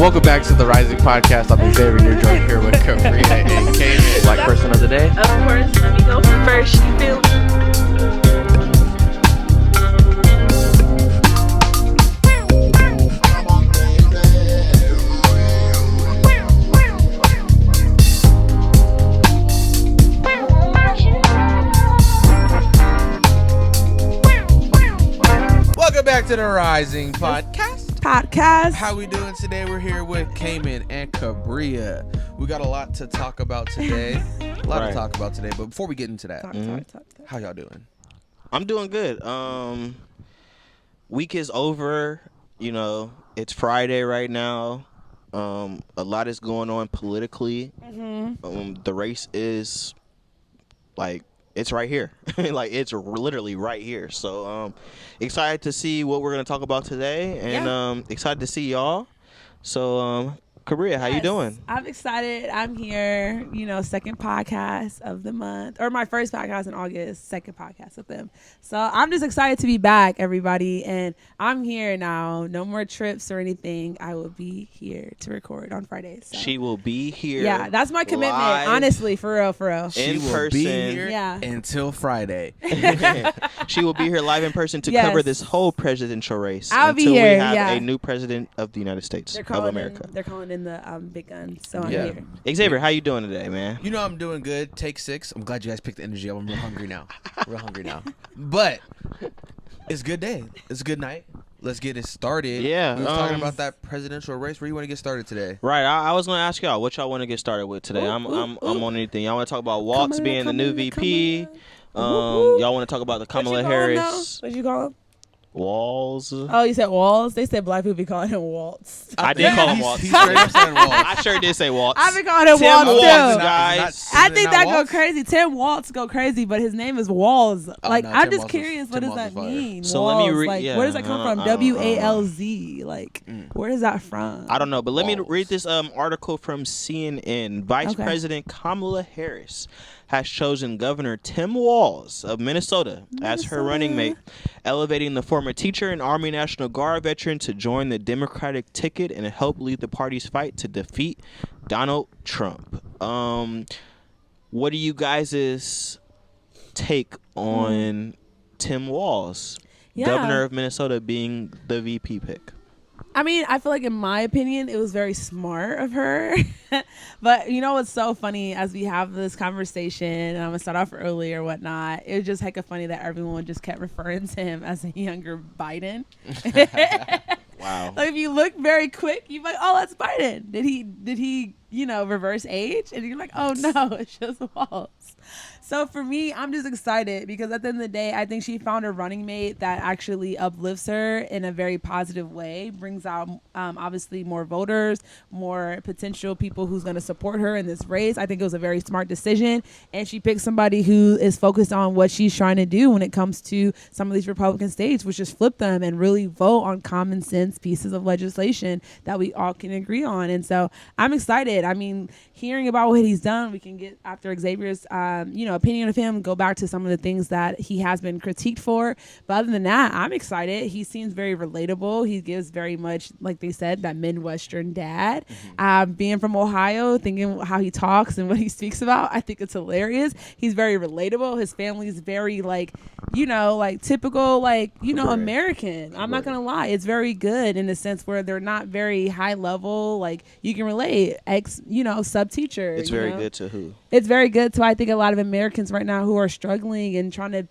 Welcome back to the Rising Podcast. I'm Xavier, and you're joined here with KaBria and Cayman. Black person of the day. Of course, let me go first. You feel me? Welcome back to the Rising Podcast. How we doing today? We're here with Cayman and KaBria. We got a lot to talk about today. But before we get into that, how y'all doing? I'm doing good. Week is over. You know, it's Friday right now. A lot is going on politically. The race is it's right here. It's literally right here. So excited to see what we're going to talk about today, and excited to see y'all. So KaBria, how you doing? I'm excited. I'm here, second podcast of the month, or my first podcast in August, second podcast with them. So I'm just excited to be back, everybody. And I'm here now. No more trips or anything. I will be here to record on Fridays. So. She will be here. Yeah, that's my commitment. Honestly, for real. She will person, be here until Friday. She will be here live in person to cover this whole presidential race. I'll until be here. We have a new president of the United States of America. They're calling in the big guns. So I'm here. Xavier, how you doing today, man? You know I'm doing good. Take 6. I'm glad you guys picked the energy up. I'm real hungry now. But it's a good day. It's a good night. Let's get it started. Yeah. We were talking about that presidential race. Where you want to get started today? Right. I was going to ask y'all what y'all want to get started with today. I'm on anything. Y'all want to talk about Waltz being the new VP? Y'all want to talk about the Kamala Harris? What'd you call him? Walz. Oh, you said Walz? They said black people be calling him Waltz. I did call him Waltz. He's straight up saying Waltz. I sure did say Waltz. I've been calling him Tim Waltz Walz, too. guys. I think that go crazy. Tim Waltz go crazy, but his name is Walz. I'm just curious, what does that mean? So Walz, let me read. where does that come from? WALZ. Where is that from? I don't know, but let me read this article from CNN. Vice President Kamala Harris has chosen Governor Tim Walz of Minnesota as her running mate, elevating the former teacher and Army National Guard veteran to join the Democratic ticket and help lead the party's fight to defeat Donald Trump. What are you guys' take on Tim Walz, governor of Minnesota, being the VP pick? I mean, I feel like in my opinion, it was very smart of her. But you know what's so funny as we have this conversation, and I'm going to start off early or whatnot, it was just hecka funny that everyone just kept referring to him as a younger Biden. Wow. If you look very quick, you're like, oh, that's Biden. Did he, reverse age? And you're like, oh, no, it's just Walz. So for me, I'm just excited because at the end of the day, I think she found a running mate that actually uplifts her in a very positive way, brings out obviously more voters, more potential people who's going to support her in this race. I think it was a very smart decision. And she picked somebody who is focused on what she's trying to do when it comes to some of these Republican states, which is flip them and really vote on common sense pieces of legislation that we all can agree on. And so I'm excited. I mean, hearing about what he's done, we can get after Xavier's, opinion of him, go back to some of the things that he has been critiqued for. But other than that, I'm excited. He seems very relatable. He gives very much, like they said, that Midwestern dad. Being from Ohio, thinking how he talks and what he speaks about, I think it's hilarious. He's very relatable. His family is very typical, American. I'm not going to lie. It's very good in the sense where they're not very high level. You can relate. Sub teacher. It's very good to who? It's very good to, I think, a lot of Americans right now who are struggling and trying to,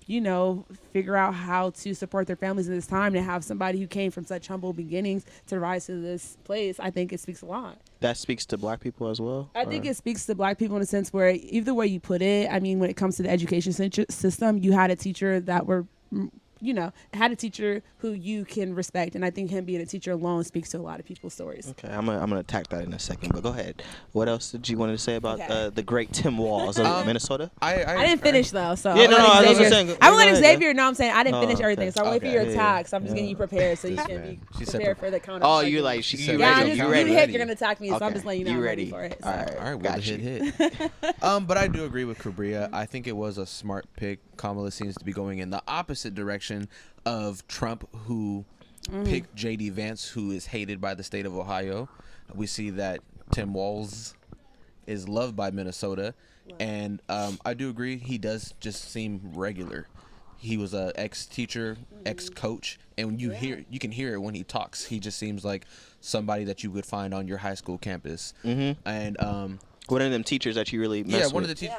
figure out how to support their families in this time, to have somebody who came from such humble beginnings to rise to this place. I think it speaks a lot. That speaks to black people as well? I think it speaks to black people in a sense where either way you put it, I mean, when it comes to the education system, you had a teacher that were had a teacher who you can respect, and I think him being a teacher alone speaks to a lot of people's stories. Okay, I'm gonna attack that in a second, but go ahead. What else did you want to say about the great Tim Walz of Minnesota? I didn't finish though, so yeah, I was saying. I'm gonna let Xavier know. I'm saying I didn't finish everything, so I'm waiting for your attack. So I'm just getting you prepared so you can be prepared for the counter. Oh, you ready? You ready? You're gonna attack me, so I'm just letting you know I'm ready for it. All right, well, hit. But I do agree with KaBria. I think it was a smart pick. Kamala seems to be going in the opposite direction of Trump, who pick J.D. Vance, who is hated by the state of Ohio. We see that Tim Walz is loved by Minnesota. And I do agree, he does just seem regular. He was a ex-teacher, ex-coach, and when you can hear it when he talks. He just seems like somebody that you would find on your high school campus. And one of them teachers that you really mess with. one of the teachers.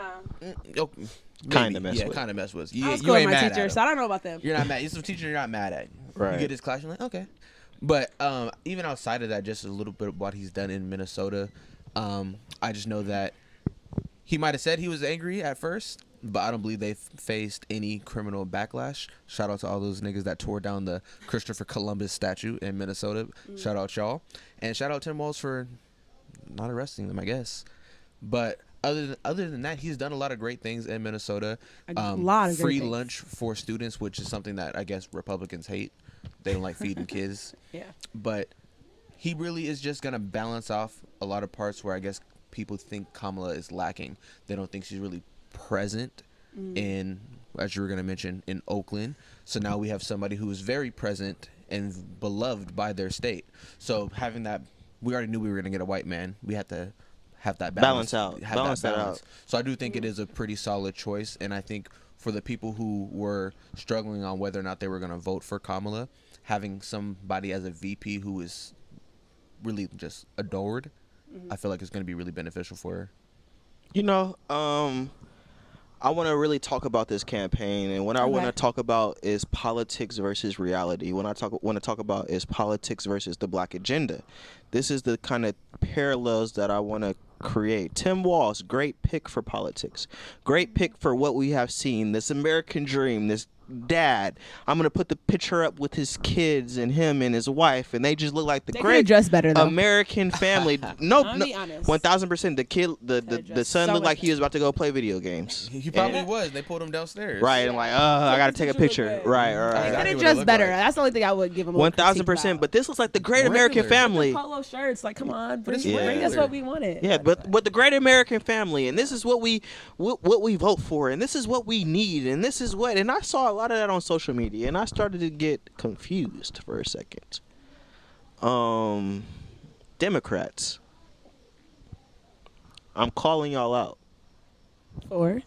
Kind of mess with. Kind of mess with. I was You cool with ain't my mad teacher, at so I him. don't know about them. You're not mad. He's a teacher you're not mad at. Right. You get his class, you're like, okay. But even outside of that, just a little bit of what he's done in Minnesota, I just know that he might have said he was angry at first, but I don't believe they faced any criminal backlash. Shout out to all those niggas that tore down the Christopher Columbus statue in Minnesota. Shout out y'all. And shout out Tim Walz for not arresting them, I guess. But other than that, he's done a lot of great things in Minnesota. A lot of free great lunch for students, which is something that I guess Republicans hate. They don't like feeding kids. Yeah. But he really is just going to balance off a lot of parts where I guess people think Kamala is lacking. They don't think she's really present in, as you were going to mention, in Oakland. So now we have somebody who is very present and beloved by their state. So having that, we already knew we were going to get a white man. We had to have that balance out. Balance that out. So I do think it is a pretty solid choice. And I think for the people who were struggling on whether or not they were going to vote for Kamala, having somebody as a VP who is really just adored, I feel like it's going to be really beneficial for her. You know, I want to really talk about this campaign, and what I want to talk about is politics versus reality. When I want to talk about is politics versus the black agenda. This is the kind of parallels that I want to create. Tim Walz, great pick for politics. Great pick for what we have seen. This American dream, this dad. I'm gonna put the picture up with his kids and him and his wife, and they just look like the great dress better, though. American family. No, 1,000%. The kid, the son looked like he was about to go play video games. He probably was. They pulled him downstairs. Right, and like, I gotta take a picture. Right. They Exactly could have what it dressed looked better. like. That's the only thing I would give him. 1,000%. But this looks like the great American Regular. family. Polo shirts, like, come on, bring regular. us what we wanted. Yeah, but the great American family, and this is what we vote for, and this is what we need, and this is what. And I saw a lot of that on social media, and I started to get confused for a second. Democrats, I'm calling y'all out. Or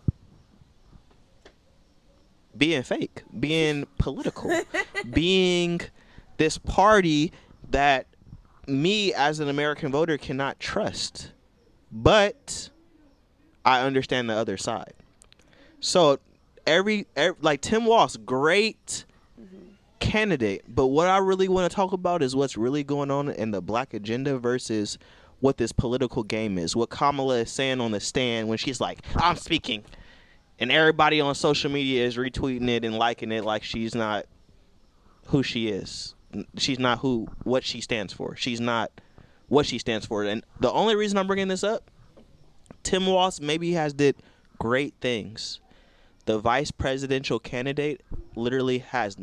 Being fake, being political, being this party that me as an American voter cannot trust. But I understand the other side. So every like Tim Waltz, great candidate, but what I really want to talk about is what's really going on in the black agenda versus what this political game is. What Kamala is saying on the stand when she's like, I'm speaking, and everybody on social media is retweeting it and liking it like she's not who she is. She's not what she stands for. She's not what she stands for. And the only reason I'm bringing this up, Tim Walz maybe did great things. The vice presidential candidate literally has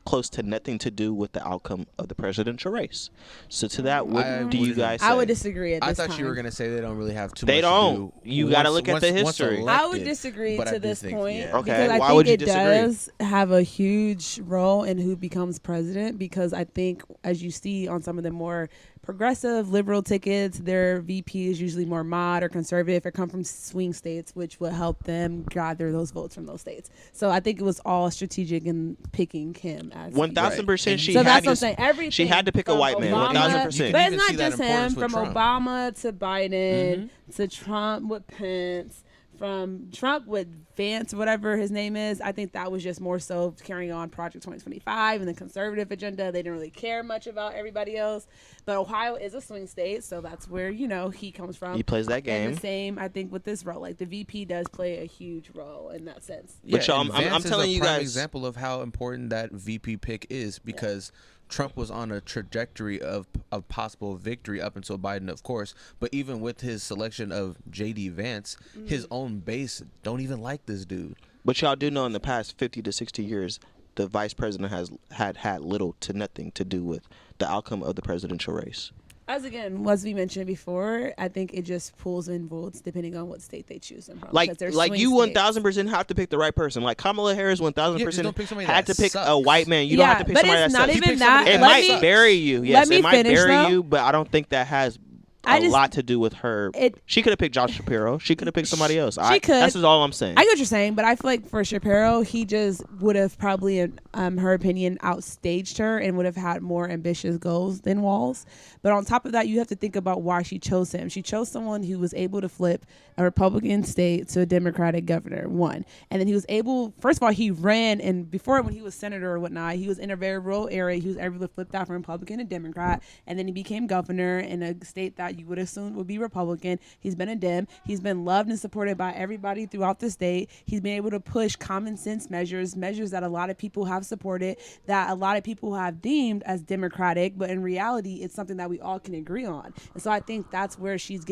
close to nothing to do with the outcome of the presidential race. So to that, what do you guys say? I would disagree at this I thought time. you were going to say they don't really have too They much don't. to do. You gotta look at the history. I would disagree to this point Okay, because I why think would you it disagree? does have a huge role in who becomes president, because I think, as you see on some of the more progressive liberal tickets, their VP is usually more mod or conservative or come from swing states, which will help them gather those votes from those states. So I think it was all strategic in picking him as 1,000%. She so had that's to. what I'm saying. Everything She had to pick a from white man. Obama- 1,000%. But even it's see not that just him. importance From with Trump. Obama to Biden to Trump with Pence, from Trump with Vance, whatever his name is. I think that was just more so carrying on Project 2025 and the conservative agenda. They didn't really care much about everybody else. But Ohio is a swing state, so that's where, he comes from. He plays that game. And the same, I think, with this role. Like, the VP does play a huge role in that sense. But y'all, and I'm Vance telling is you a prime guys- example of how important that VP pick is, because Trump was on a trajectory of possible victory up until Biden, of course. But even with his selection of J.D. Vance, his own base don't even like this dude. But y'all do know in the past 50 to 60 years, the vice president has had little to nothing to do with the outcome of the presidential race. As we mentioned before, I think it just pulls in votes depending on what state they choose them from. Like you 1000% 1000% have to pick the right person. Like Kamala Harris 1000% had to pick sucks. a white man. You don't have to pick somebody that not sucks. even that. It might bury you. Yes, it might bury you, but I don't think that has a lot to do with her. She could have picked Josh Shapiro. She could have picked somebody else. She could. That's all I'm saying. I get what you're saying, but I feel like for Shapiro, he just would have probably, in her opinion, outstaged her and would have had more ambitious goals than Walz. But on top of that, you have to think about why she chose him. She chose someone who was able to flip a Republican state to a Democratic governor, one. And then he was able, first of all, he ran, and before when he was senator or whatnot, he was in a very rural area. He was able to flip that from Republican to Democrat. And then he became governor in a state that you would assume would be Republican. He's been a Dem. He's been loved and supported by everybody throughout the state. He's been able to push common sense measures that a lot of people have supported, that a lot of people have deemed as Democratic, but in reality, it's something that we all can agree on. And so I think that's where she's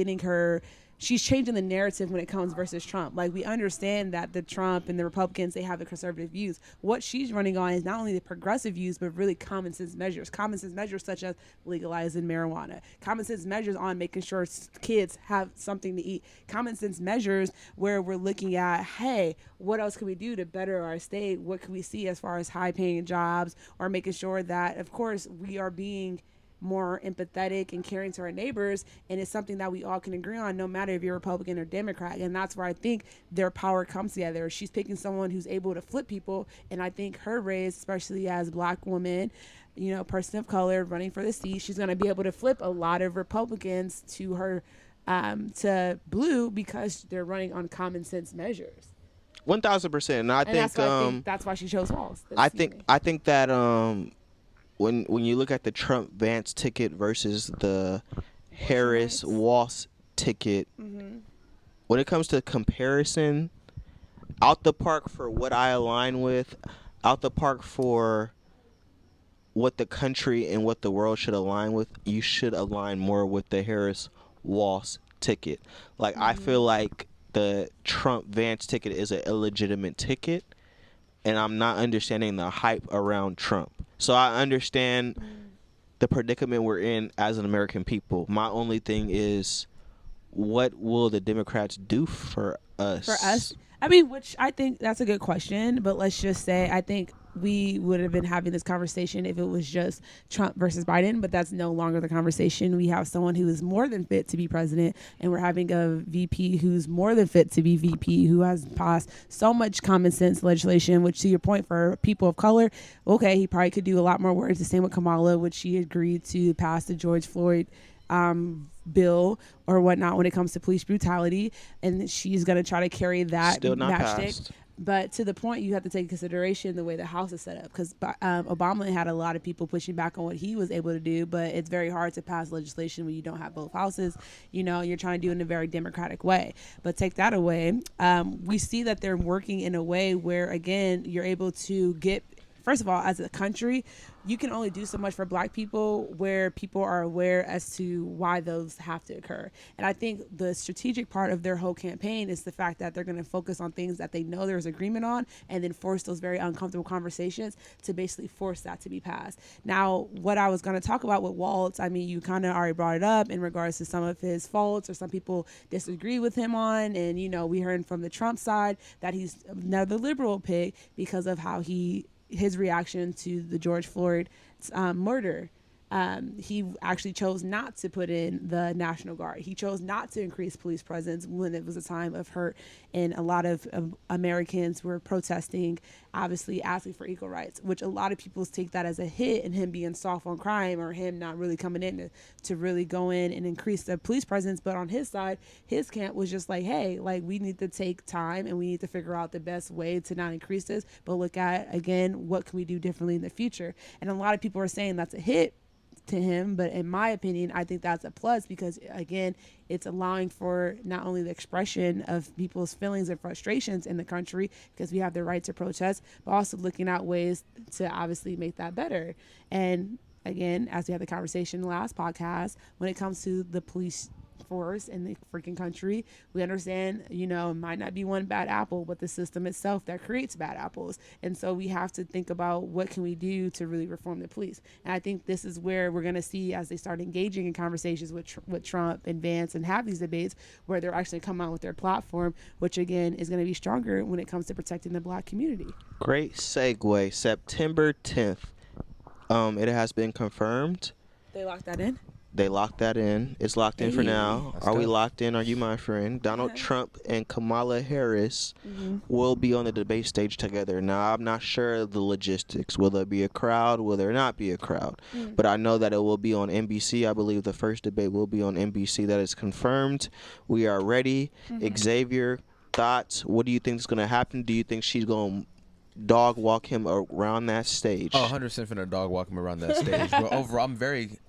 changing the narrative when it comes versus Trump. Like, we understand that the Trump and the Republicans, they have the conservative views. What she's running on is not only the progressive views, but really common sense measures. Common sense measures such as legalizing marijuana. Common sense measures on making sure kids have something to eat. Common sense measures where we're looking at, hey, what else can we do to better our state? What can we see as far as high paying jobs, or making sure that, of course, we are being more empathetic and caring to our neighbors, and it's something that we all can agree on, no matter if you're Republican or Democrat. And that's where I think their power comes together. She's picking someone who's able to flip people, and I think her race, especially as Black woman, person of color running for the seat, she's going to be able to flip a lot of Republicans to her, to blue, because they're running on common sense measures. 1000%. And I think that's why she chose Walz. I think that when you look at the Trump Vance ticket versus the Harris Walz ticket, when it comes to comparison, out the park for what I align with, out the park for what the country and what the world should align with, you should align more with the Harris Walz ticket. Like, I feel like the Trump Vance ticket is an illegitimate ticket, and I'm not understanding the hype around Trump. So I understand the predicament we're in as an American people. My only thing is, what will the Democrats do for us? For us? I mean, which I think that's a good question, but let's just say I think we would have been having this conversation if it was just Trump versus Biden, but that's no longer the conversation. We have someone who is more than fit to be president, and we're having a VP who's more than fit to be VP, who has passed so much common sense legislation, which, to your point, for people of color, okay, he probably could do a lot more work. The same with Kamala, which she agreed to pass the George Floyd bill or whatnot when it comes to police brutality, and she's going to try to carry that Still not matchstick. passed. But to the point, you have to take into consideration the way the House is set up, because Obama had a lot of people pushing back on what he was able to do, but it's very hard to pass legislation when you don't have both houses. You're trying to do it in a very democratic way. But take that away, we see that they're working in a way where, again, you're able to get, first of all, as a country, you can only do so much for Black people where people are aware as to why those have to occur. And I think the strategic part of their whole campaign is the fact that they're going to focus on things that they know there's agreement on, and then force those very uncomfortable conversations to basically force that to be passed. Now, what I was going to talk about with Waltz, I mean, you kind of already brought it up in regards to some of his faults, or some people disagree with him on. And, we heard from the Trump side that he's another liberal pick because of how his reaction to the George Floyd murder. He actually chose not to put in the National Guard. He chose not to increase police presence when it was a time of hurt, and a lot of Americans were protesting, obviously asking for equal rights, which a lot of people take that as a hit, and him being soft on crime, or him not really coming in to really go in and increase the police presence. But on his side, his camp was just like, hey, like, we need to take time and we need to figure out the best way to not increase this, but look at, again, what can we do differently in the future. And a lot of people are saying that's a hit to him, but in my opinion, I think that's a plus, because, again, it's allowing for not only the expression of people's feelings and frustrations in the country, because we have the right to protest, but also looking at ways to obviously make that better. And again, as we had the conversation in the last podcast, when it comes to the police force in the freaking country. We understand, it might not be one bad apple, but the system itself that creates bad apples. And so we have to think about what can we do to really reform the police. And I think this is where we're going to see, as they start engaging in conversations with Trump and Vance and have these debates, where they're actually come out with their platform, which again is going to be stronger when it comes to protecting the Black community. Great segue. September 10th. It has been confirmed. They locked that in? They locked that in. It's locked in for now. That's Are we dope. locked in? Are you my friend? Donald Trump and Kamala Harris will be on the debate stage together. Now, I'm not sure of the logistics. Will there be a crowd? Will there not be a crowd? But I know that it will be on NBC. I believe the first debate will be on NBC. That is confirmed. We are ready. Xavier, thoughts? What do you think is going to happen? Do you think she's going to dog walk him around that stage? 100% finna dog walk him around that stage. But overall, I'm very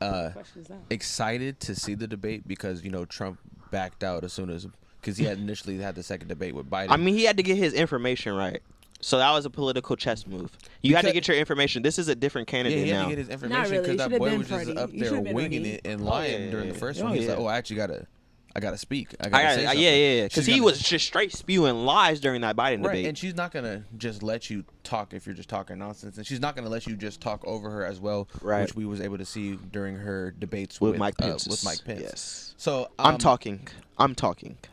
excited to see the debate because, Trump backed out as soon as, because he had initially had the second debate with Biden. I mean, he had to get his information right. So that was a political chess move. You had to get your information. This is a different candidate yeah, he now. had to get his information really. because that Should've boy been was just Freddie. up He there should've been winging Freddie. it and lying during the first one. He's like, I actually gotta speak. I gotta say something. Yeah. Because he was just straight spewing lies during that Biden Right, debate. and she's not gonna just let you talk if you're just talking nonsense, and she's not gonna let you just talk over her as well, Right. which we was able to see during her debates with Mike Pence. Yes. So I'm talking.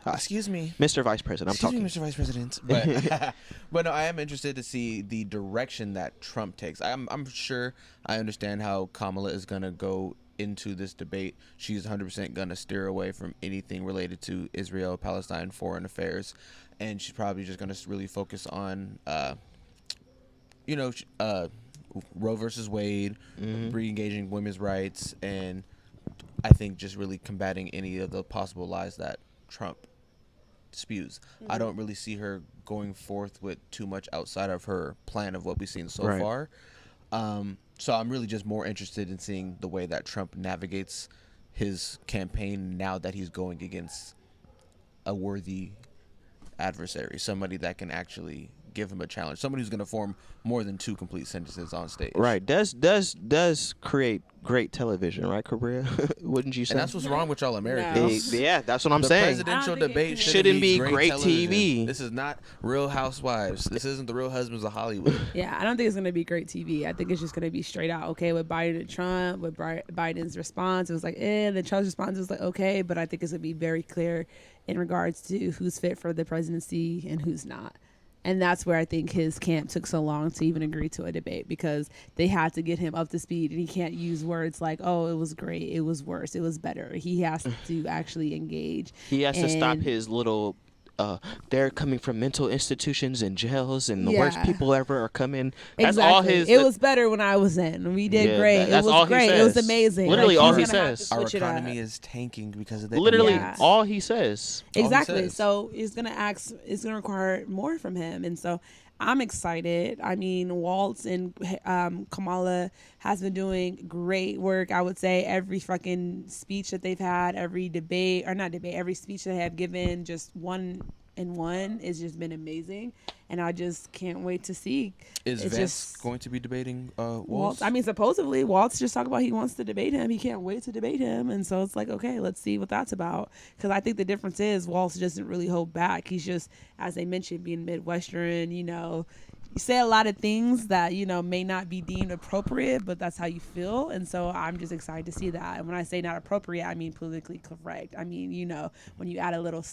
Excuse me, Mr. Vice President. I'm talking. Mr. Vice President. But but no, I am interested to see the direction that Trump takes. I'm sure I understand how Kamala is gonna go into this debate. She's 100% gonna steer away from anything related to Israel, Palestine, foreign affairs, and she's probably just gonna really focus on Roe versus Wade, re-engaging women's rights, and I think just really combating any of the possible lies that Trump spews. I don't really see her going forth with too much outside of her plan of what we've seen so far. So I'm really just more interested in seeing the way that Trump navigates his campaign now that he's going against a worthy adversary, somebody that can actually give him a challenge, somebody who's going to form more than two complete sentences on stage. Right. Does create great television, right, KaBria? Wouldn't you say? And that's what's wrong with y'all Americans. Yeah, that's what I'm The saying. presidential debate shouldn't be great television. TV. This is not Real Housewives. This isn't the Real Husbands of Hollywood. Yeah, I don't think it's going to be great TV. I think it's just going to be straight out okay with Biden and Trump. With Biden's response, it was like, then Trump's response was like, okay. But I think it's going to be very clear in regards to who's fit for the presidency and who's not. And that's where I think his camp took so long to even agree to a debate, because they had to get him up to speed, and he can't use words like, oh, it was great, it was worse, it was better. He has to actually engage. He has to stop his little they're coming from mental institutions and jails, and the worst people ever are coming. That's all his. It was better when I was in. We did great. It was great. It was amazing. Literally all he says. Our economy is tanking because of that. Literally all he says. Exactly. So it's gonna require more from him, and so I'm excited. I mean, Waltz and Kamala has been doing great work. I would say every fucking speech that they've had, every speech they have given, just one has just been amazing. And I just can't wait to see. Is Vance going to be debating Waltz? I mean, supposedly Waltz just talked about he wants to debate him. He can't wait to debate him. And so it's like, okay, let's see what that's about. Because I think the difference is Waltz doesn't really hold back. He's just, as they mentioned, being Midwestern, you say a lot of things that, may not be deemed appropriate, but that's how you feel. And so I'm just excited to see that. And when I say not appropriate, I mean politically correct. I mean, when you add a little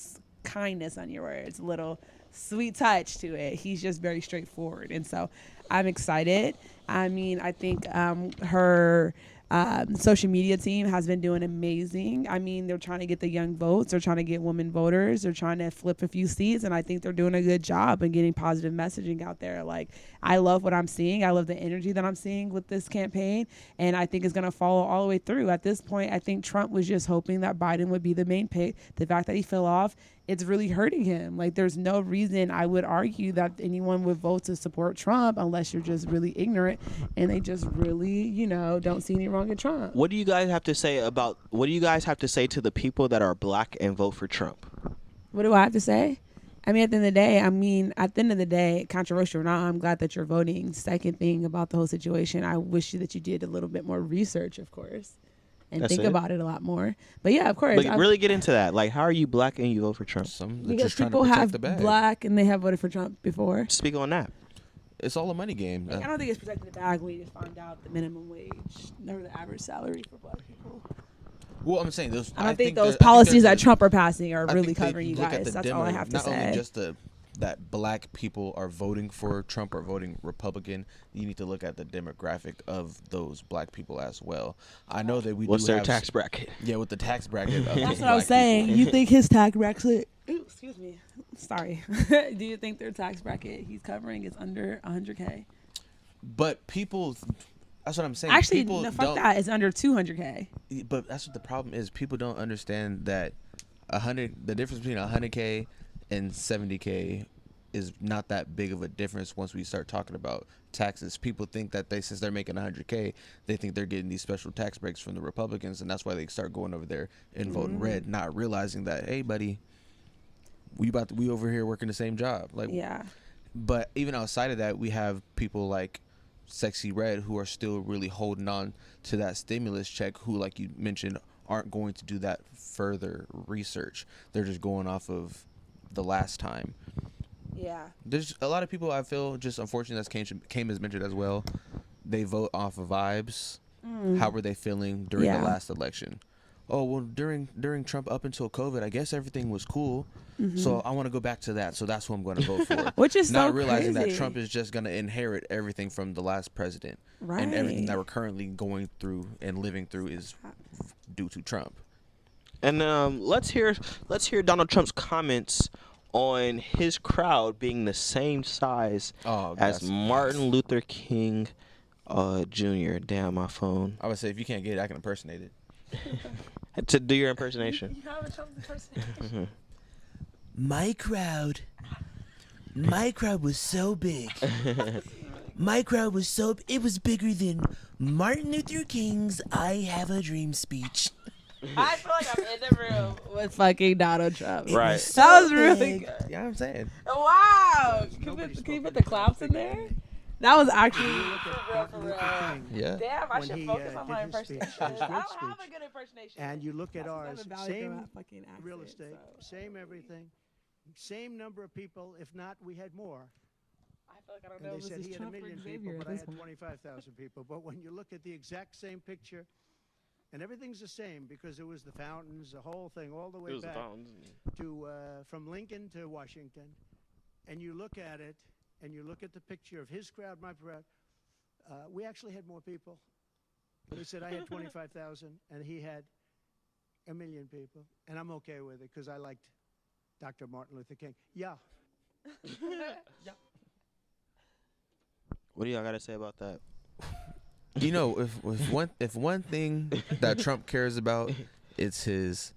kindness on your words, a little sweet touch to it. He's just very straightforward. And so I'm excited. I mean, I think her social media team has been doing amazing. I mean, they're trying to get the young votes. They're trying to get women voters. They're trying to flip a few seats. And I think they're doing a good job and getting positive messaging out there. Like, I love what I'm seeing. I love the energy that I'm seeing with this campaign. And I think it's going to follow all the way through. At this point, I think Trump was just hoping that Biden would be the main pick. The fact that he fell off, it's really hurting him. Like, there's no reason I would argue that anyone would vote to support Trump unless you're just really ignorant and they just really, don't see any wrong in Trump. What do you guys have to say to the people that are black and vote for Trump? What do I have to say? I mean, at the end of the day, controversial or not, I'm glad that you're voting. Second thing about the whole situation, I wish that you did a little bit more research, of course. and That's think it? about it a lot more. But yeah, of course. Like, really get into that. Like, how are you black and you vote for Trump? They're Because just trying to people protect have the bag. black and they have voted for Trump before. Speak on that. It's all a money game. I don't think it's protecting the bag when you just find out the minimum wage or the average salary for black people. Well, I'm saying those. I don't think there- those I think policies there's that Trump are passing are I really think they covering you look at guys. the That's all I have to not only say. just that black people are voting for Trump or voting Republican. You need to look at the demographic of those black people as well. I know that we What's do their have tax bracket? Yeah, with the tax bracket. Of That's those what I was black saying. people. You think his tax bracket? Ooh, excuse me. Sorry. Do you think their tax bracket he's covering is under 100K? But people, that's what I'm saying. Actually, people no, fuck don't- that. It's under 200K. But that's what the problem is. People don't understand that the difference between 100K and 70K is not that big of a difference once we start talking about taxes. People think that since they're making 100K, they think they're getting these special tax breaks from the Republicans, and that's why they start going over there and voting red, not realizing that, hey, buddy, we over here working the same job. Like, Yeah. But even outside of that, we have people like Sexy Red who are still really holding on to that stimulus check, who, like you mentioned, aren't going to do that further research. They're just going off of the last time. Yeah. There's a lot of people, I feel, just unfortunately, that's came as mentioned as well. They vote off of vibes. How were they feeling during the last election? Oh, well, during Trump up until COVID, I guess everything was cool. So I want to go back to that. So that's who I'm going to vote for. Which is not so realizing crazy. that Trump is just going to inherit everything from the last president. Right. And everything that we're currently going through and living through is due to Trump. And let's hear Donald Trump's comments on his crowd being the same size as Martin Luther King Jr. Damn, my phone. I would say if you can't get it, I can impersonate it. To do your impersonation. You have a Trump impersonation. My crowd was so big. My crowd was it was bigger than Martin Luther King's I Have a Dream speech. I feel like I'm in the room with fucking Donald Trump. Right. That was really good. Yeah, I'm saying. Wow. Can you put the claps in there? That was actually for real. Yeah. Damn, I When should he, focus on my did his speech, impersonation. his I great don't have speech. a good impersonation. And you look at ours, same fucking accent, real estate, so. same everything, same number of people. If not, we had more. I feel like I don't And know they if said this he is had a Trump or million Xavier people, at but I this had point. 25,000 people. But when you look at the exact same picture, and everything's the same because it was the fountains, the whole thing, all the way back to from Lincoln to Washington, and you look at it, and you look at the picture of his crowd, my crowd. We actually had more people. He said I had 25,000, and he had 1 million people, and I'm okay with it because I liked Dr. Martin Luther King. Yeah. Yeah. What do y'all got to say about that? You know, if one thing that Trump cares about, it's his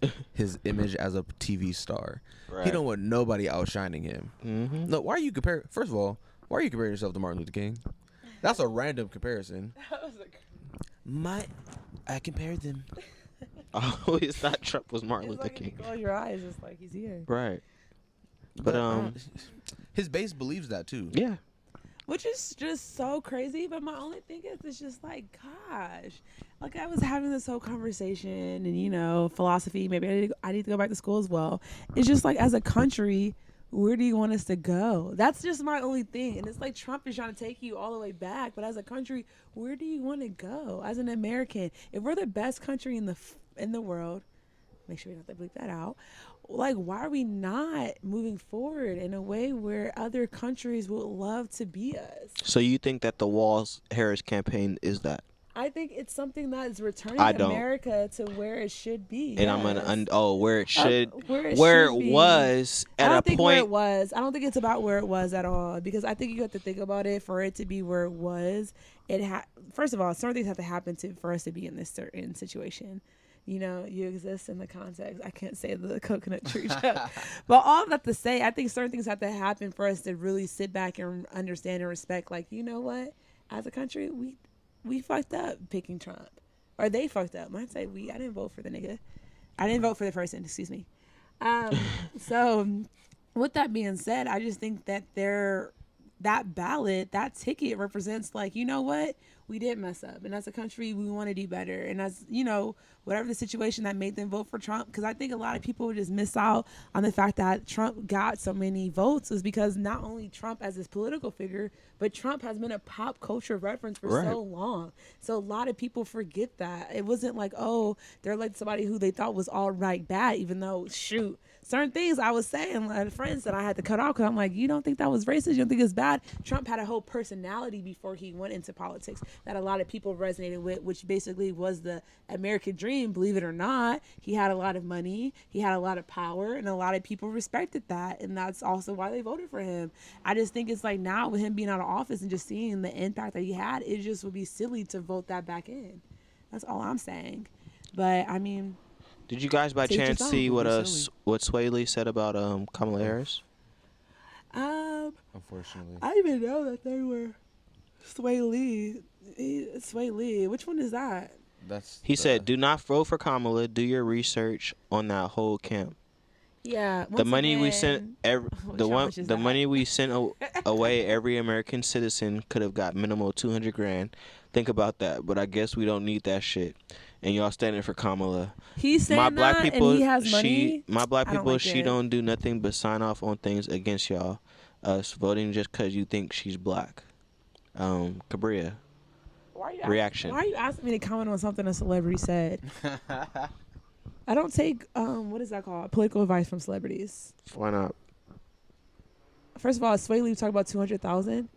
image as a TV star. Right. He don't want nobody outshining him. Mm-hmm. No, why are you comparing? First of all, why are you comparing yourself to Martin Luther King? That's a random comparison. I compared them. Oh, it's thought Trump was Martin It's Luther like if King. you close your eyes, it's like he's here. Right. But his base believes that too. yeah. Which is just so crazy. But my only thing is, it's just like, gosh, like I was having this whole conversation and, philosophy. Maybe I need to go back to school as well. It's just like, as a country, where do you want us to go? That's just my only thing. And it's like Trump is trying to take you all the way back. But as a country, where do you want to go? As an American, if we're the best country in the world, make sure we don't have to bleep that out. Like, why are we not moving forward in a way where other countries would love to be us? So you think that the Walz-Harris campaign is that? I think it's something that is returning I don't. America to where it should be. And I'm gonna where it should, where it where should it be. was I at don't a think where it point. was. I don't think it's about where it was at all, because I think you have to think about it for it to be where it was. First of all, certain things have to happen for us to be in this certain situation. You exist in the context. I can't say the coconut tree joke. But all of that to say, I think certain things have to happen for us to really sit back and understand and respect, like, you know what? As a country, we fucked up picking Trump. Or they fucked up. When I say I didn't vote for the nigga. I didn't vote for the person, excuse me. So with that being said, I just think that that ballot, that ticket represents, like, you know what? we did mess up, and as a country we want to do better, and as you know, whatever the situation that made them vote for Trump, because I think a lot of people just miss out on the fact that Trump got so many votes is because not only Trump as his political figure, but Trump has been a pop culture reference for so long. So a lot of people forget that it wasn't like, oh, they're like somebody who they thought was all right bad, even though shoot, certain things I was saying, like friends that I had to cut off because I'm like, you don't think that was racist? You don't think it's bad? Trump had a whole personality before he went into politics that a lot of people resonated with, which basically was the American dream, believe it or not. He had a lot of money, he had a lot of power, and a lot of people respected that, and that's also why they voted for him. I just think it's like now with him being out of office and just seeing the impact that he had, it just would be silly to vote that back in. That's all I'm saying. But I mean, did you guys by chance see what Sway Lee said about Kamala Harris? Unfortunately, I didn't even know that they were Sway Lee. Sway Lee. Which one is that? He said, "Do not vote for Kamala. Do your research on that whole camp." Yeah. The money we sent, money we sent away, every American citizen could have got minimal $200,000. Think about that. But I guess we don't need that shit. And y'all standing for Kamala. He's saying and he has money. My black people, she it. don't do nothing but sign off on things against y'all. Us voting just because you think she's black. KaBria. Reaction. Why are you asking me to comment on something a celebrity said? I don't take what is that called? Political advice from celebrities. Why not? First of all, Sway Lee talked about 200,000.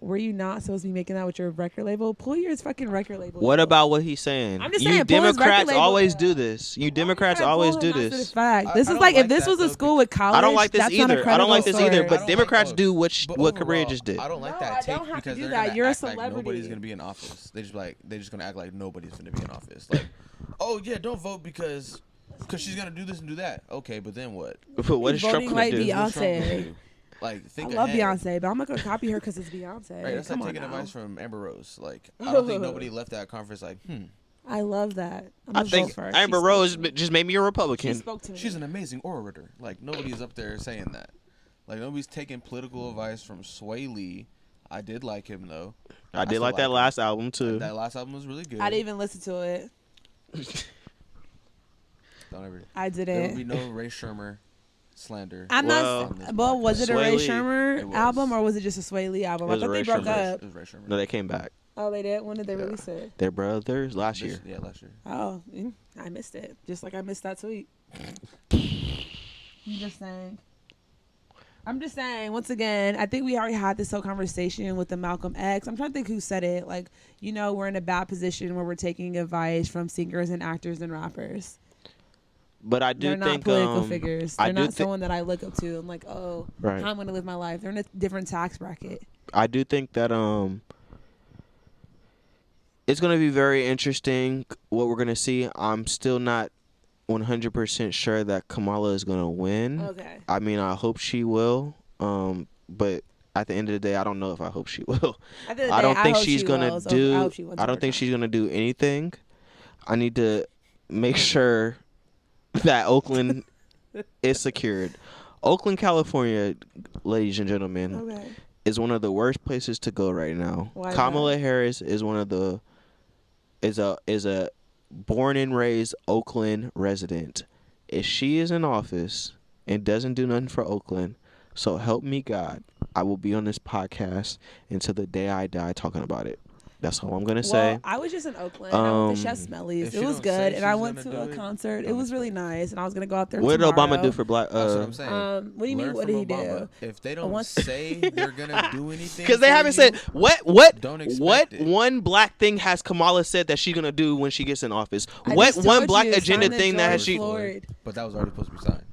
Were you not supposed to be making that with your record label? Pull your fucking record label. What about what he's saying? I'm just saying, you Democrats always do this. You Democrats always do this. This is like if this was a school with college. I don't like this either. I don't like this either. But like Democrats do what KaBria just did. I don't like that take because they're gonna You're a act like celebrity. nobody's gonna be in office. They're just gonna act like nobody's gonna be in office. Like, oh yeah, don't vote because she's gonna do this and do that. Okay, but then what? But what is Trump gonna do? Beyonce. Like, think I love ahead. Beyonce, but I'm not gonna copy her because it's Beyonce. Right, that's Come like taking on now. advice from Amber Rose. Like, I don't think nobody left that conference like, I love that. I think Amber Rose just made me a Republican. She spoke to me. She's an amazing orator. Like, nobody's up there saying that. Like, nobody's taking political advice from Sway Lee. I did like him though. I did like that last album too. That last album was really good. I didn't even listen to it. Don't ever. I didn't. There will be no Ray Shermer slander. I'm not. Well, was it a Ray Shermer album or was it just a Sway Lee album? I thought they broke up. It was Ray Shermer. No, they came back. Oh, they did. When did they release it? They're brothers last year. Yeah, last year. Oh, I missed it. Just like I missed that tweet. I'm just saying, once again, I think we already had this whole conversation with the Malcolm X. I'm trying to think who said it. Like, you know, we're in a bad position where we're taking advice from singers and actors and rappers. But I do they're think not political figures. They're not someone that I look up to. I'm like, oh, right. how I'm going to live my life. They're in a different tax bracket. I do think that it's going to be very interesting what we're going to see. I'm still not 100% sure that Kamala is going to win. Okay. I mean, I hope she will. But at the end of the day, I don't know if I hope she will. I don't think she's going to do. I don't think she's going to do anything. I need to make sure that Oakland is secured. Oakland, California, ladies and gentlemen, is one of the worst places to go right now. Why Kamala Harris is one of the is a born and raised Oakland resident. If she is in office and doesn't do nothing for Oakland, so help me God, I will be on this podcast until the day I die talking about it. That's all I'm going to say. I was just in Oakland. I went to Chef Smelly's. It was good. And I went to a concert. It was really nice. And I was going to go out there What did tomorrow. Obama do for black? That's what I'm saying. What do you mean? What did he do? If they don't say they're going to do anything. Because they haven't said, what one black thing has Kamala said that she's going to do when she gets in office? What one black agenda thing that has she? But that was already supposed to be signed.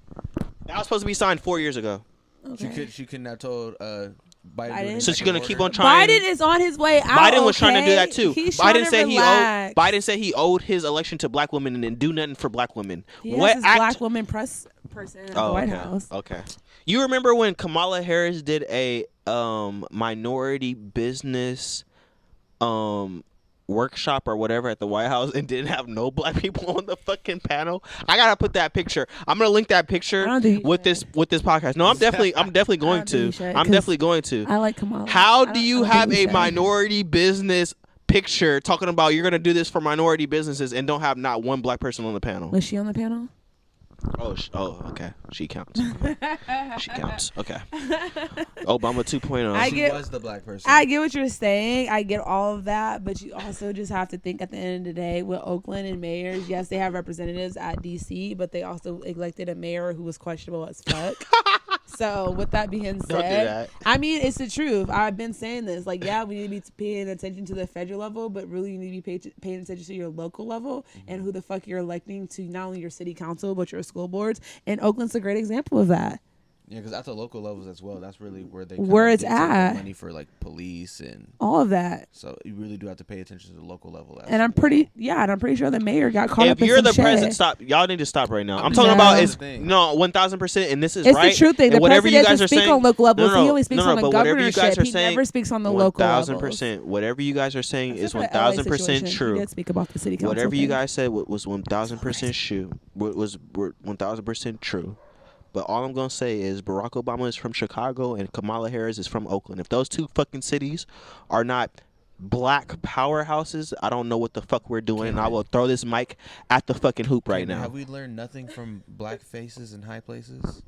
That was supposed to be signed 4 years ago. Okay. She couldn't have told Biden. So she's gonna keep on trying. Biden is on his way out. Biden was trying to do that too. Biden said he owed his election to black women and didn't do nothing for black women. He has his black woman press person at the White House. Okay. You remember when Kamala Harris did a minority business workshop or whatever at the White House and didn't have no black people on the fucking panel? I gotta put that picture. I'm gonna link that picture with this podcast. No, I'm definitely going to. I'm definitely going to. I like Kamala. How do you have a minority business picture talking about you're gonna do this for minority businesses and don't have not one black person on the panel. Was she on the panel? Oh, okay. She counts. She counts. Okay. Obama 2.0. She was the black person. I get what you're saying. I get all of that, but you also just have to think at the end of the day with Oakland and mayors. Yes, they have representatives at DC, but they also elected a mayor who was questionable as fuck. So with that being said, Don't do that. I mean, it's the truth. I've been saying this. Like, yeah, we need to be paying attention to the federal level, but really you need to be paying attention to your local level and who the fuck you're electing to not only your city council, but your school boards. And Oakland's a great example of that. Yeah, because at the local levels as well, that's really where they it's take at. the money for like police and all of that. So you really do have to pay attention to the local level. And I'm pretty sure the mayor got caught up in some shit. If you're the president, stop. Y'all need to stop right now. I'm talking about is 1,000%, and this is it's right. It's the truth thing. The whatever you president guys are speak saying on local levels. No, he only speaks on the governorship. He saying, never speaks on the local levels. 1,000%. Whatever you guys are saying is Except for the LA 1,000% situation. true. He did speak about the city council Whatever thing. you guys said was 1,000% true. Was 1,000% true. But all I'm going to say is Barack Obama is from Chicago and Kamala Harris is from Oakland. If those two fucking cities are not black powerhouses, I don't know what the fuck we're doing. And I will throw this mic at the fucking hoop right now. Have we learned nothing from black faces in high places?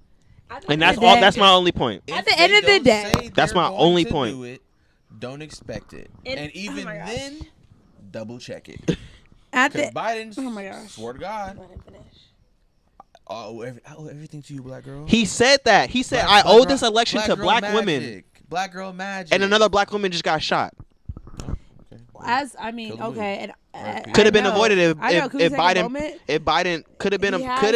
And that's all. That's my only point. At the end of the day, that's my only point. Don't expect it. And even then, double check it. At the Biden, oh my gosh, swear to God. Everything to you, black girl. He said that. He said, I owe this election to black women. Black girl magic. And another black woman just got shot. As I mean, okay, and could have been avoided if Biden could have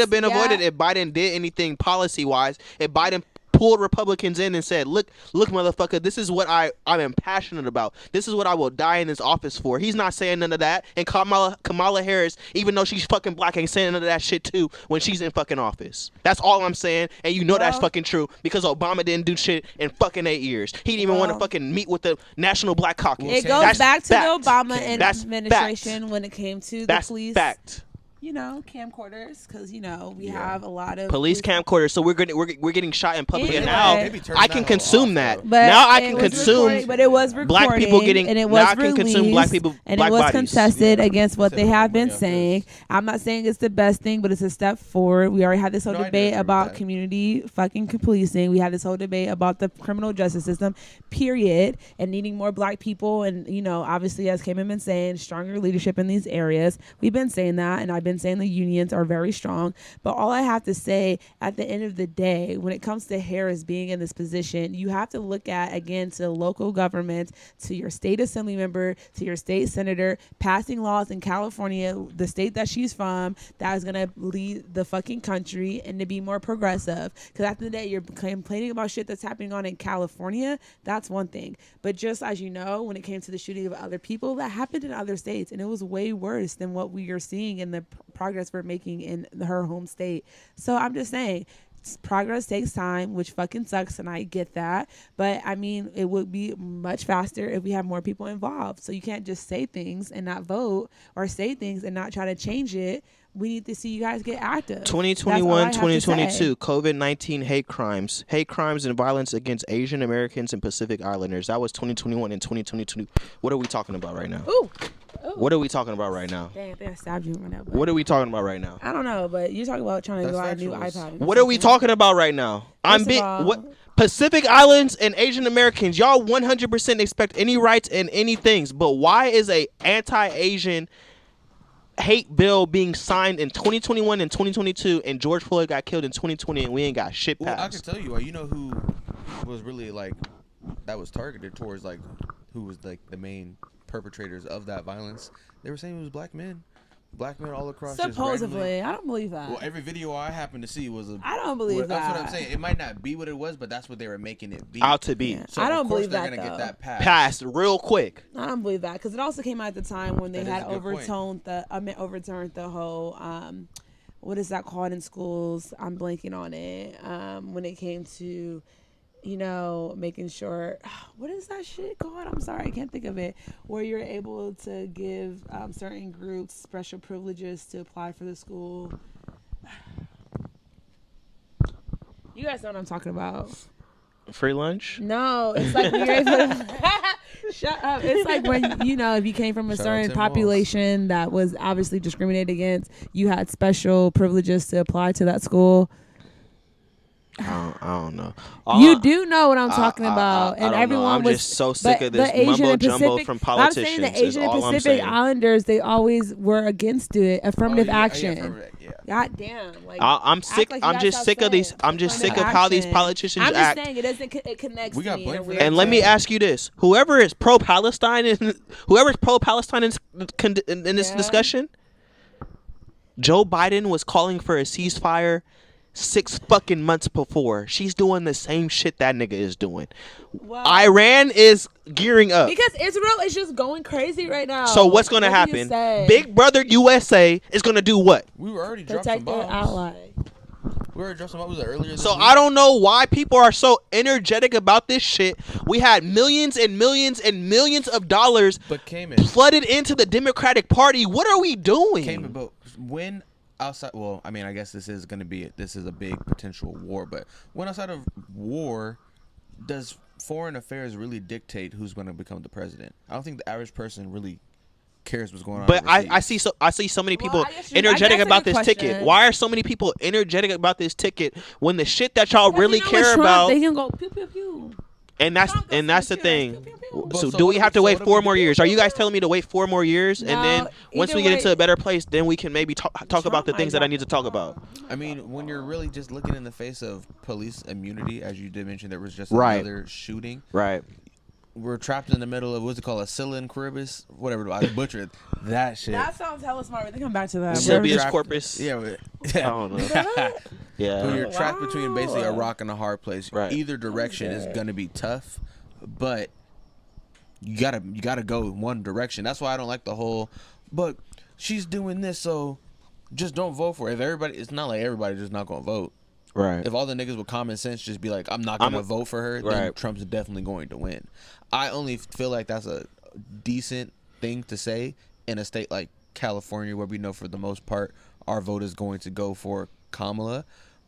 been avoided if Biden did anything policy wise. If Biden pulled Republicans in and said, look, motherfucker, this is what I'm passionate about. This is what I will die in this office for. He's not saying none of that. And Kamala Harris, even though she's fucking black, ain't saying none of that shit too when she's in fucking office. That's all I'm saying. And you know that's fucking true because Obama didn't do shit in fucking 8 years. He didn't even want to fucking meet with the National Black Caucus. It goes back to the Obama administration when it came to the police. That's fact. Camcorders, because we have a lot of police camcorders. So we're getting shot in public, and now I can off, consume that. But now I can consume. But it was recording, black people getting, and it was now released, I can consume black people, and black it was bodies. contested against what they have been saying. I'm not saying it's the best thing, but it's a step forward. We already had this whole debate about community fucking policing. We had this whole debate about the criminal justice system, period, and needing more black people. And obviously, as Cayman been saying, stronger leadership in these areas. We've been saying that, and I've been saying the unions are very strong. But all I have to say at the end of the day, when it comes to Harris being in this position, you have to look at, again, to local government, to your state assembly member, to your state senator, passing laws in California, the state that she's from, that is going to lead the fucking country and to be more progressive. Because at the end of the day, you're complaining about shit that's happening on in California. That's one thing. But just as you know, when it came to the shooting of other people, that happened in other states. And it was way worse than what we are seeing in the progress we're making in her home state. So I'm just saying, progress takes time, which fucking sucks, and I get that. But I mean, it would be much faster if we have more people involved. So you can't just say things and not vote, or say things and not try to change it. We need to see you guys get active. 2021, 2022, COVID-19 hate crimes and violence against Asian Americans and Pacific Islanders. That was 2021 and 2022. What are we talking about right now? Ooh. What are we talking about right now? Dang, I think I stabbed you right now. What are we talking about right now? I don't know, but you're talking about trying to buy a new iPad. What are we talking about right now? Pacific Islands and Asian Americans, y'all 100% expect any rights and any things, but why is a anti-Asian hate bill being signed in 2021 and 2022, and George Floyd got killed in 2020, and we ain't got shit passed? Well, I can tell you, you know who was really that was targeted towards who was the main perpetrators of that violence. They were saying it was black men all across. Supposedly, I don't believe that. Well, every video I happened to see was I don't believe that. That's what I'm saying. It might not be what it was, but that's what they were making it be. Out to be. Yeah. So I don't believe they're that. Gonna get that passed real quick. I don't believe that because it also came out at the time when they had overturned the whole what is that called in schools? I'm blanking on it. When it came to making sure, what is that shit called? I'm sorry, I can't think of it. Where you're able to give certain groups special privileges to apply for the school. You guys know what I'm talking about. Free lunch? No, it's like when you're able to shut up. It's like when, you know, if you came from a Shout out certain Tim Walz. population that was obviously discriminated against, you had special privileges to apply to that school. I don't know. You do know what I'm talking about, and everyone I'm was just so sick but of this the Asian mumbo and jumbo Pacific, from but I'm politicians. saying the is Asian and all I'm Pacific saying. Islanders, they always were against it. Affirmative action. Yeah. God damn! Like I'm sick. like you I'm got just sick of these. sense. I'm just sick of Affirmative how these action. politicians I'm just act. saying it connects. We got to me in a blamed for weird that. And let me way. ask you this: whoever is pro-Palestine in this Yeah. discussion, Joe Biden was calling for a ceasefire 6 fucking months before. She's doing the same shit that nigga is doing. Well, Iran is gearing up. because Israel is just going crazy right now. So what's gonna What do you happen? say? Big Brother USA is gonna do what? We were already dropping some protect their bombs. ally. We already dropped some bombs. Was it earlier this So week? I don't know why people are so energetic about this shit. We had millions and millions and millions of dollars But Cayman. flooded into the Democratic Party. What are we doing? Cayman, but when outside, well, I mean, I guess this is a big potential war, but when outside of war, does foreign affairs really dictate who's going to become the president? I don't think the average person really cares what's going on. But I overseas. see so many people I guess energetic that's a about good this ticket. question. Why are so many people energetic about this ticket when the shit that y'all really Because you know care with Trump, about? They can go pew pew pew. And that's Trump goes the to thing. pew, pew, pew. But So so do we what have do to we- wait so what do 4 we more do? years? Are you guys telling me to wait 4 more years, and No, then once either we get way- into a better place, then we can maybe talk about the Trump things might that I not need to talk about? I mean, when you're really just looking in the face of police immunity, as you did mention, there was just Right. another shooting. Right. We're trapped in the middle of what's it called, a Scylla and Charybdis, whatever. I butchered that shit. That sounds hella smart. We can come back to that. We're Habeas trapped- corpus. Yeah, I don't know. Yeah. When you're trapped between basically a Wow. rock and a hard place. Right. Either direction is gonna be tough, but you gotta go in one direction. That's why I don't like the whole. But she's doing this, so just don't vote for it. If everybody, it's not like everybody just not gonna vote. Right. If all the niggas with common sense just be like, I'm not gonna vote for her, then Right. Trump's definitely going to win. I only feel like that's a decent thing to say in a state like California, where we know for the most part our vote is going to go for Kamala.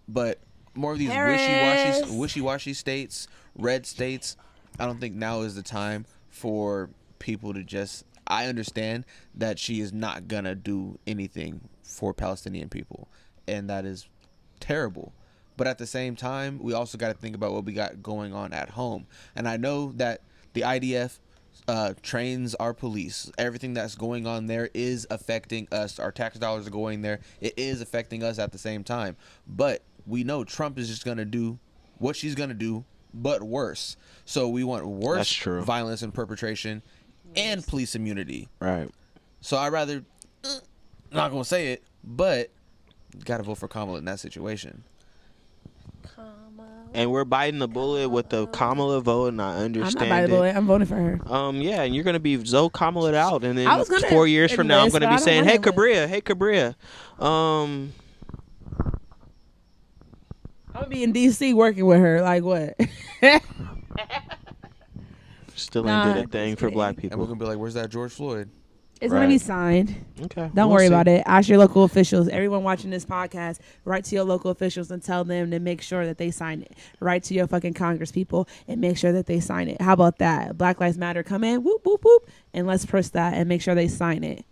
But more of these Harris. wishy-washy states, red states, I don't think now is the time for people to just. I understand that she is not gonna do anything for Palestinian people, and that is terrible. But at the same time, we also got to think about what we got going on at home. And I know that the IDF trains our police. Everything that's going on there is affecting us. Our tax dollars are going there. It is affecting us at the same time. But we know Trump is just going to do what she's going to do, but worse. So we want That's worse true. violence and perpetration and police immunity. Right. So I'd rather, not going to say it, but got to vote for Kamala in that situation. And we're biting the bullet with the Kamala vote, and I I'm not understand by the it. bullet. I'm voting for her. Yeah, and you're gonna be Zoe Kamala out, and then I was gonna 4 years from now, I'm enlist, gonna but be I don't saying, wanna "Hey, enlist." KaBria, hey, KaBria." I'm gonna be in DC working with her. Like what? Still Nah, ain't did a thing just for kidding. black And we're people. going to be like, where's that George Floyd? It's gonna be Right. signed. Okay, Don't we'll worry see. about it. Ask your local officials. Everyone watching this podcast, write to your local officials and tell them to make sure that they sign it. Write to your fucking Congress people and make sure that they sign it. How about that? Black Lives Matter, come in, whoop, whoop, whoop, and let's press that and make sure they sign it.